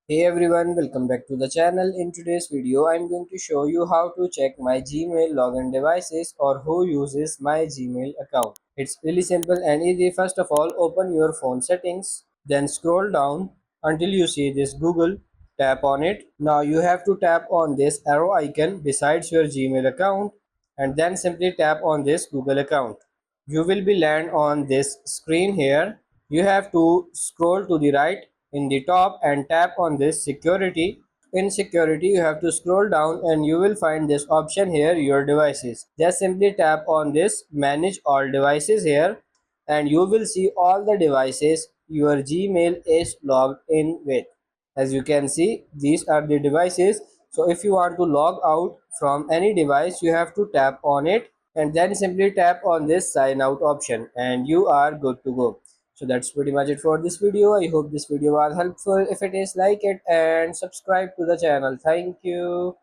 Hey everyone, welcome back to the channel. In today's video, I'm going to show you how to check my Gmail login devices or who uses my Gmail account. It's really simple and easy. First of all, open your phone settings, then scroll down until you see this Google. Tap on it. Now you have to tap on this arrow icon besides your Gmail account and then simply tap on this Google account. You will be land on this screen here. You have to scroll to the right in the top and tap on this security. In security, you have to scroll down and you will find this option here, your devices. Just simply tap on this manage all devices here and you will see all the devices your Gmail is logged in with. As you can see, these are the devices. So if you want to log out from any device, you have to tap on it and then simply tap on this sign out option and you are good to go. So that's pretty much it for this video. I hope this video was helpful. If it is, like it and subscribe to the channel. Thank you.